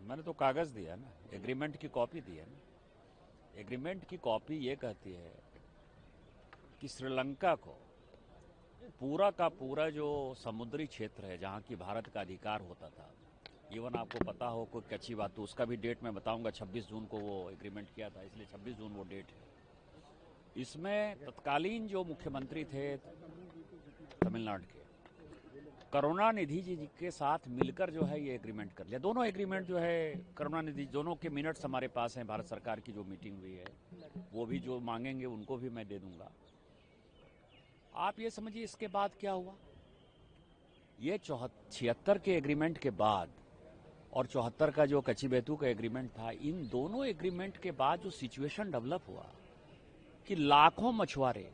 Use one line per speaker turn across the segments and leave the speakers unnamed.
मैंने तो कागज दिया ना, एग्रीमेंट की कॉपी दी है ना। एग्रीमेंट की कॉपी ये कहती है कि श्रीलंका को पूरा का पूरा जो समुद्री क्षेत्र है जहाँ की भारत का अधिकार होता था, इवन आपको पता हो कोई कच्ची बात तो उसका भी डेट मैं बताऊंगा, 26 जून को वो एग्रीमेंट किया था, इसलिए 26 जून वो डेट है। इसमें तत्कालीन जो मुख्यमंत्री थे तमिलनाडु के, करुणानिधि जी के साथ मिलकर जो है ये एग्रीमेंट कर लिया। दोनों एग्रीमेंट जो है करुणानिधि, दोनों के मिनट्स हमारे पास हैं, भारत सरकार की जो मीटिंग हुई है वो भी जो मांगेंगे उनको भी मैं दे दूंगा। आप ये समझिए इसके बाद क्या हुआ, ये 76 के एग्रीमेंट के बाद और 74 का जो कच्ची बेतू का एग्रीमेंट था, इन दोनों एग्रीमेंट के बाद जो सिचुएशन डेवलप हुआ कि लाखों मछुआरे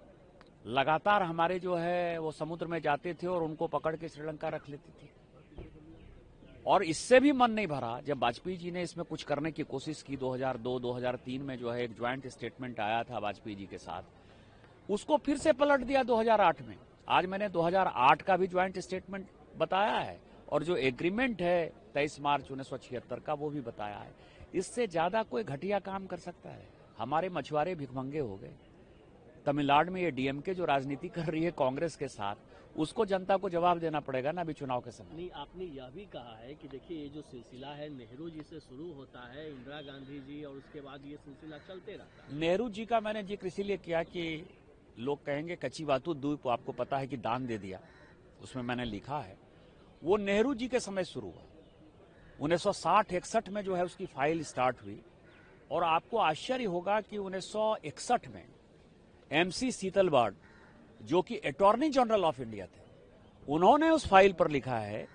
लगातार हमारे जो है वो समुद्र में जाते थे और उनको पकड़ के श्रीलंका रख लेती थी। और इससे भी मन नहीं भरा जब वाजपेयी जी ने इसमें कुछ करने की कोशिश की। 2002-2003 में जो है एक ज्वाइंट स्टेटमेंट आया था वाजपेयी जी के साथ, उसको फिर से पलट दिया 2008 में। आज मैंने 2008 का भी ज्वाइंट स्टेटमेंट बताया है और जो एग्रीमेंट है 23 मार्च 1976 का वो भी बताया है। इससे ज्यादा कोई घटिया काम कर सकता है? हमारे मछुआरे भिखमंगे हो गए। तमिलनाडु में ये डीएमके जो राजनीति कर रही है कांग्रेस के साथ, उसको जनता को जवाब देना पड़ेगा ना अभी चुनाव के समय।
नहीं, आपने यह भी कहा है कि देखिए ये जो सिलसिला है नेहरू जी से शुरू होता है, इंदिरा गांधी जी, और उसके बाद ये सिलसिला चलते रहता है।
नेहरू जी का मैंने जिक्र इसीलिए किया कि लोग कहेंगे कच्ची बातू द्वीप आपको पता है कि दान दे दिया, उसमें मैंने लिखा है वो नेहरू जी के समय शुरू हुआ। 1960-61 में जो है उसकी फाइल स्टार्ट हुई और आपको आश्चर्य होगा कि 1961 में एमसी सीतलवाड़ जो कि अटॉर्नी जनरल ऑफ इंडिया थे, उन्होंने उस फाइल पर लिखा है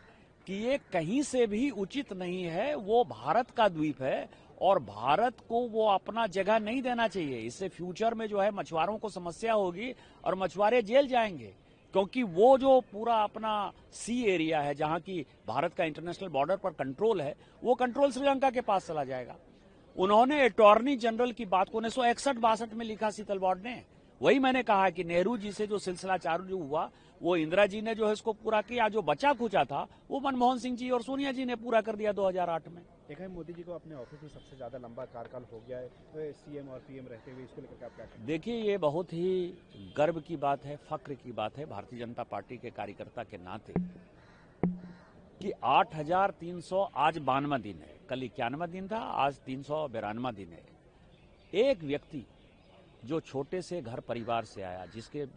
कि ये कहीं से भी उचित नहीं है, वो भारत का द्वीप है और भारत को वो अपना जगह नहीं देना चाहिए। इससे फ्यूचर में जो है मछुआरों को समस्या होगी और मछुआरे जेल जाएंगे, क्योंकि वो जो पूरा अपना सी एरिया है जहां की भारत का इंटरनेशनल बॉर्डर पर कंट्रोल है, वो कंट्रोल श्रीलंका के पास चला जाएगा। उन्होंने अटॉर्नी जनरल की बात को 1961-62 में लिखा सीतलवाड़ ने। वही मैंने कहा कि नेहरू जी से जो सिलसिला चालू हुआ वो इंदिरा जी ने जो है इसको पूरा किया, जो बचा खुचा था वो मनमोहन सिंह जी और सोनिया जी ने पूरा कर दिया 2008 में।
देखा है मोदी जी को अपने ऑफिस में सबसे ज्यादा लंबा कार्यकाल हो गया है, तो सीएम और पीएम रहते हुए इसको लेकर आप क्या कहेंगे?
देखिए ये बहुत ही गर्व की बात है, फक्र की बात है भारतीय जनता पार्टी के कार्यकर्ता के नाते कि 8,300 आज 92 दिन है, कल 91 दिन था, आज 392 दिन है। एक व्यक्ति जो छोटे से घर परिवार से आया,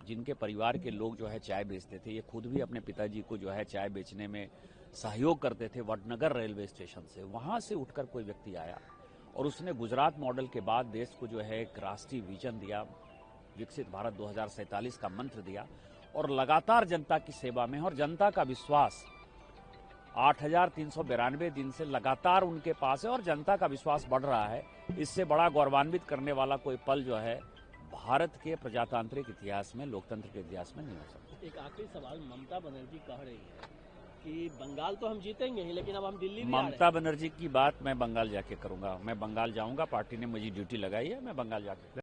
जिनके परिवार के लोग जो है चाय बेचते थे, ये खुद भी अपने पिताजी को जो है चाय बेचने में सहयोग करते थे वडनगर रेलवे स्टेशन से, वहां से उठकर कोई व्यक्ति आया और उसने गुजरात मॉडल के बाद देश को जो है एक राष्ट्रीय विजन दिया, विकसित भारत 2047 का मंत्र दिया और लगातार जनता की सेवा में, और जनता का विश्वास 8,392 दिन से लगातार उनके पास है और जनता का विश्वास बढ़ रहा है। इससे बड़ा गौरवान्वित करने वाला कोई पल जो है भारत के प्रजातांत्रिक इतिहास में, लोकतंत्र के इतिहास में नहीं हो सकता।
एक आखिरी सवाल, ममता बनर्जी कह रही है कि बंगाल तो हम जीतेंगे ही, लेकिन अब हम दिल्ली भी आ रहे हैं।
ममता बनर्जी की बात मैं बंगाल जाके करूंगा, मैं बंगाल जाऊंगा, पार्टी ने मुझे ड्यूटी लगाई है, मैं बंगाल जाके